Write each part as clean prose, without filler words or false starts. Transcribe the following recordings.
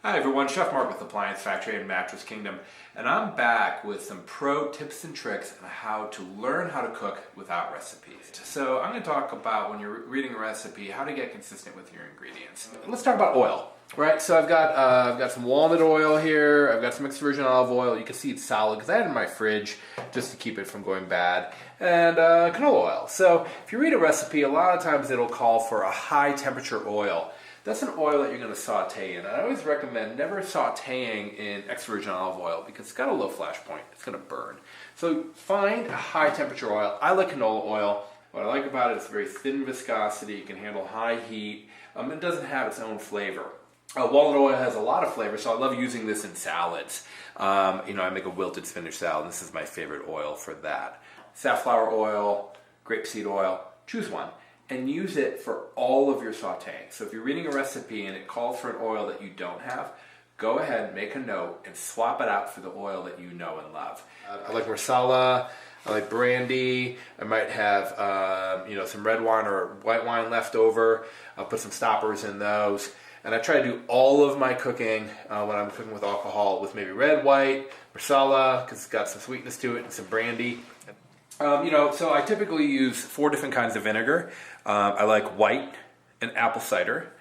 Hi everyone, Chef Mark with Appliance Factory and Mattress Kingdom, and I'm back with some pro tips and tricks on how to learn how to cook without recipes. So I'm going to talk about, when you're reading a recipe, how to get consistent with your ingredients. Let's talk about oil, right? So I've got some walnut oil here, I've got some extra virgin olive oil. You can see it's solid because I had it in my fridge just to keep it from going bad, and canola oil. So if you read a recipe, a lot of times it'll call for a high temperature oil. That's an oil that you're going to saute in. And I always recommend never sauteing in extra virgin olive oil because it's got a low flash point. It's going to burn. So find a high temperature oil. I like canola oil. What I like about it is very thin viscosity. You can handle high heat. It doesn't have its own flavor. Walnut oil has a lot of flavor, so I love using this in salads. I make a wilted spinach salad. This is my favorite oil for that. Safflower oil, grapeseed oil, choose one. And use it for all of your sauteing. So if you're reading a recipe and it calls for an oil that you don't have, go ahead, make a note, and swap it out for the oil that you know and love. I like marsala, I like brandy, I might have some red wine or white wine left over. I'll put some stoppers in those. And I try to do all of my cooking when I'm cooking with alcohol with maybe red, white, marsala, because it's got some sweetness to it, and some brandy. So I typically use 4 different kinds of vinegar. I like white and apple cider,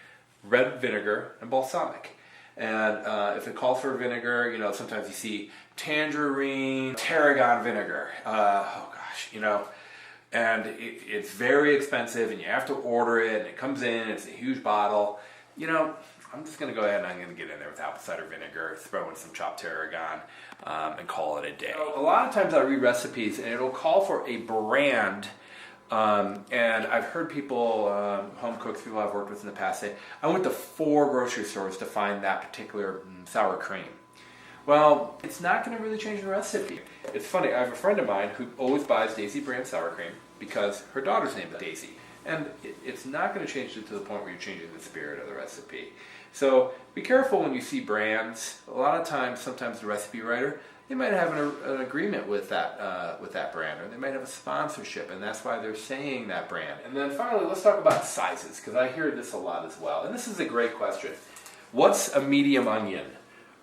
red vinegar, and balsamic. And if it calls for vinegar, sometimes you see tangerine, tarragon vinegar. And it's very expensive, and you have to order it, and it comes in, it's a huge bottle. I'm just going to go ahead and I'm going to get in there with apple cider vinegar, throw in some chopped tarragon, and call it a day. A lot of times I read recipes and it'll call for a brand, and I've heard people, home cooks, people I've worked with in the past say, I went to 4 grocery stores to find that particular sour cream. Well, it's not going to really change the recipe. It's funny, I have a friend of mine who always buys Daisy brand sour cream because her daughter's name is Daisy. And it's not going to change it to the point where you're changing the spirit of the recipe. So be careful when you see brands. A lot of times, sometimes the recipe writer, they might have an agreement with that brand, or they might have a sponsorship, and that's why they're saying that brand. And then finally, let's talk about sizes, because I hear this a lot as well. And this is a great question. What's a medium onion?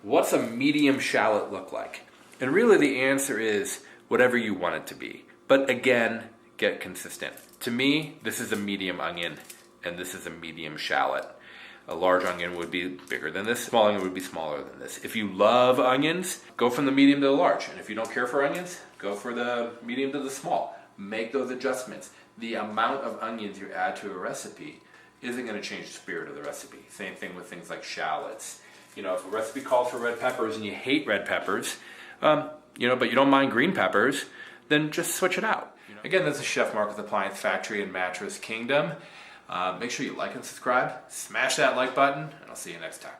What's a medium shallot look like? And really the answer is whatever you want it to be. But again, get consistent. To me, this is a medium onion, and this is a medium shallot. A large onion would be bigger than this. Small onion would be smaller than this. If you love onions, go from the medium to the large. And if you don't care for onions, go for the medium to the small. Make those adjustments. The amount of onions you add to a recipe isn't going to change the spirit of the recipe. Same thing with things like shallots. If a recipe calls for red peppers and you hate red peppers, but you don't mind green peppers, then just switch it out. Again, this is Chef Mark with Appliance Factory and Mattress Kingdom. Make sure you like and subscribe, smash that like button, and I'll see you next time.